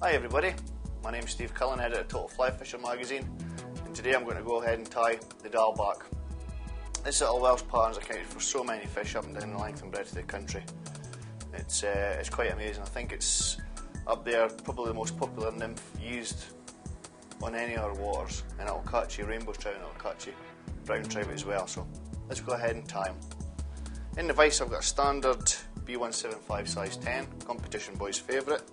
Hi everybody, my name's Steve Cullen, editor of Total Fly Fisher magazine, and today I'm going to go ahead and tie the Diawl Bach. This little Welsh pattern's accounted for so many fish up and down the length and breadth of the country. It's quite amazing. I think it's up there, probably the most popular nymph used on any other waters, and it'll catch you rainbow trout and it'll catch you brown trout as well. So let's go ahead and tie them. In the vise I've got a standard B175 size 10, competition boy's favourite,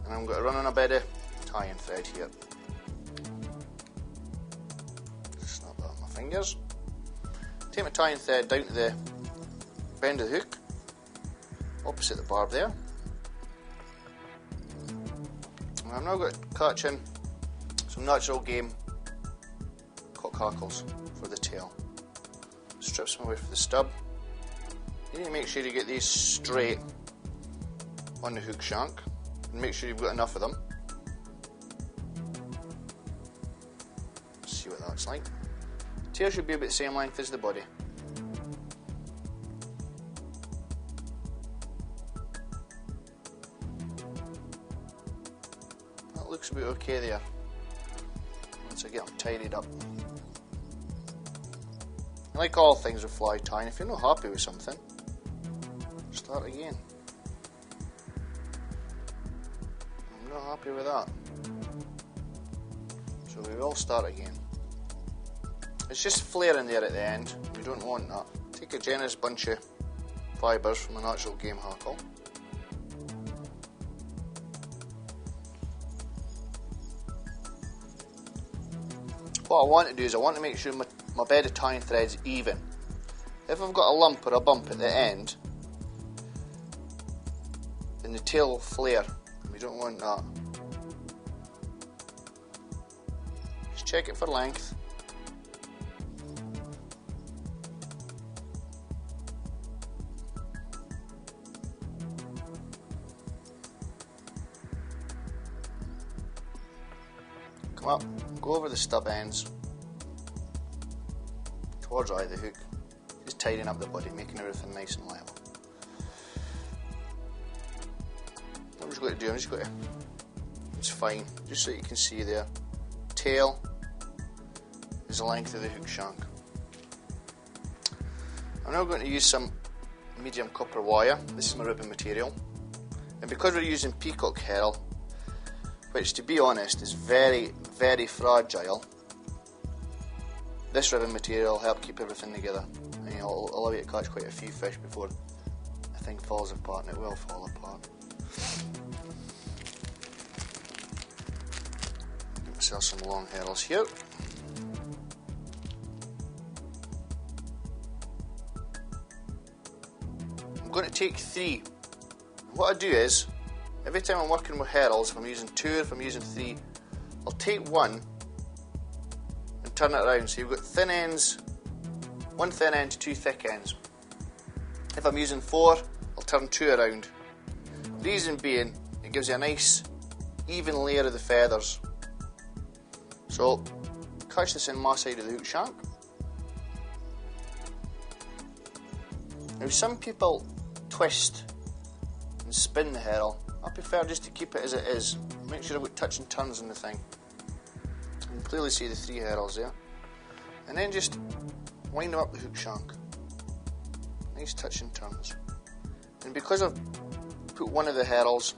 and I'm going to run on a bit of tying thread here. Snap that on my fingers. Take my tying thread down to the bend of the hook, opposite the barb there. And I'm now going to catch in some natural game cockhackles for the tail. Strips them away from the stub. You need to make sure you get these straight on the hook shank and make sure you've got enough of them. Let's see what that's like. The tail should be about the same length as the body. That looks about okay there. Once I get them tidied up. Like all things with fly tying, if you're not happy with something, start again. I'm not happy with that, so we will start again. It's just flaring there at the end, we don't want that. Take a generous bunch of fibres from a natural game hackle. What I want to do is I want to make sure my bed of tying thread's even. If I've got a lump or a bump at the end, then the tail will flare. We don't want that. Just check it for length. Come up, go over the stub ends towards the hook, just tidying up the body, making everything nice and level. What I'm just going to do, it's fine, just so you can see there, tail is the length of the hook shank. I'm now going to use some medium copper wire. This is my ribbon material, and because we're using peacock herring, which to be honest is very, very fragile, this ribbon material will help keep everything together, and it'll allow you to catch quite a few fish before the thing falls apart, and it will fall apart. Get myself some long herrings here. I'm going to take 3. What I do is, every time I'm working with herrings, if I'm using 2 or if I'm using 3, I'll take 1 and turn it around. So you've got thin ends, 1 thin end to 2 thick ends. If I'm using 4, I'll turn 2 around. Reason being, it gives you a nice even layer of the feathers. So catch this in my side of the hook shank. Now some people twist and spin the herring. I prefer just to keep it as it is. Make sure I've got touch and turns in the thing. You can clearly see the 3 herrings there. And then just wind them up the hook shank. Nice touch and turns. And because I've put one of the herrings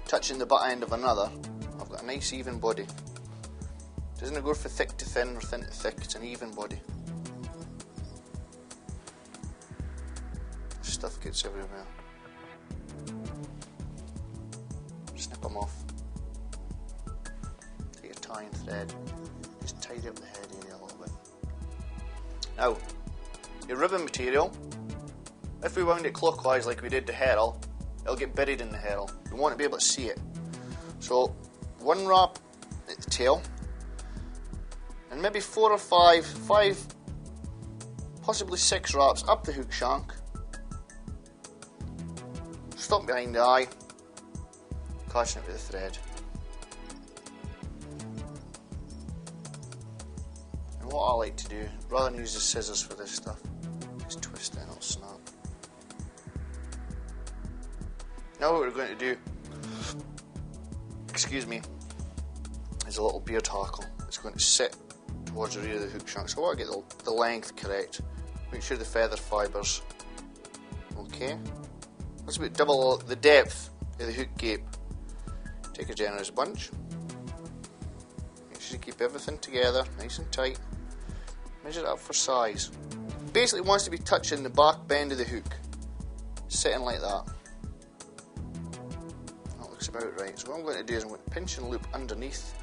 touching the butt end of another, I've got a nice even body. It doesn't go from thick to thin or thin to thick, it's an even body. Stuff gets everywhere. Snip them off. Take a tying thread, just tidy up the head area a little bit. Now, your ribbon material, if we wound it clockwise like we did the herring, it'll get buried in the herring. You want to be able to see it. So, 1 wrap at the tail, and maybe 4 or 5, possibly 6 wraps up the hook shank. Stop behind the eye, catching it with the thread. And what I like to do, rather than use the scissors for this stuff, just twist it and it'll snap. Now what we're going to do, excuse me, is a little beard hackle. It's going to sit towards the rear of the hook shank. So I want to get the length correct. Make sure the feather fibres. Okay. That's about double the depth of the hook gape. Take a generous bunch. Make sure you keep everything together, nice and tight. Measure it up for size. Basically it wants to be touching the back bend of the hook. Sitting like that. That looks about right. So what I'm going to do is I'm going to pinch and loop underneath.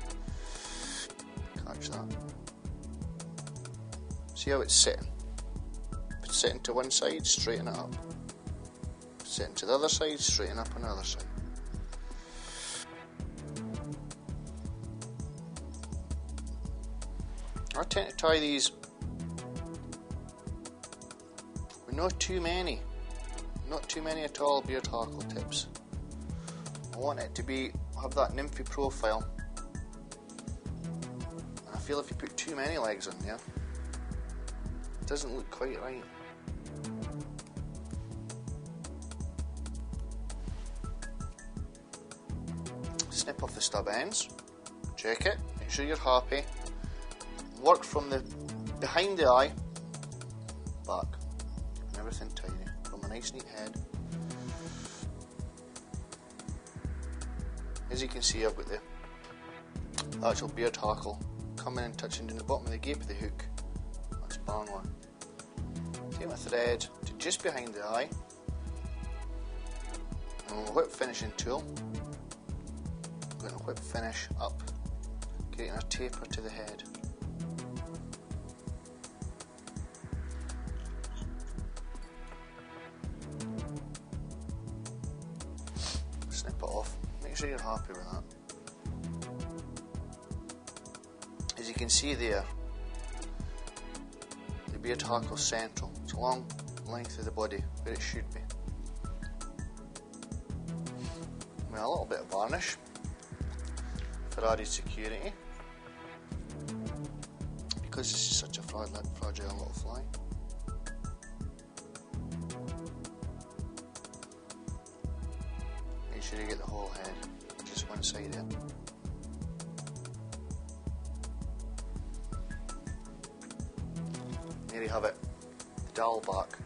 Catch that. See how it's sitting? If it's sitting to one side, straighten it up. Sitting to the other side, straighten up on the other side. I tend to tie these with not too many at all beard hackle tips. I want it to have that nymphy profile. And I feel if you put too many legs in there, it doesn't look quite right. Snip off the stub ends, check it, make sure you're happy. Work from the behind the eye back, and everything tidy from a nice neat head. As you can see, I've got the actual beard hackle coming and touching in the bottom of the gape of the hook. That's bang on. Take my thread to just behind the eye, and we'll whip finishing tool. I'm going to whip finish up, getting a taper to the head. Snip it off, make sure you're happy with that. As you can see there, the beard hackle is central. It's along the length of the body, where it should be. With a little bit of varnish for added security, because this is such a fragile little fly. Make sure you get the whole head, just one side in. There you have it, the Diawl Bach.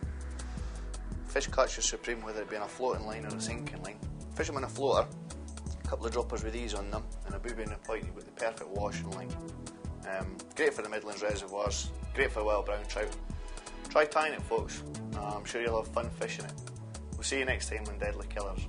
Fish catcher supreme, whether it be on a floating line or a sinking line. Fish them on a floater, a couple of droppers with these on them, and a booby and a point, you've got the perfect washing line. Great for the Midlands reservoirs, great for wild brown trout. Try tying it, folks. I'm sure you'll have fun fishing it. We'll see you next time on Deadly Killers.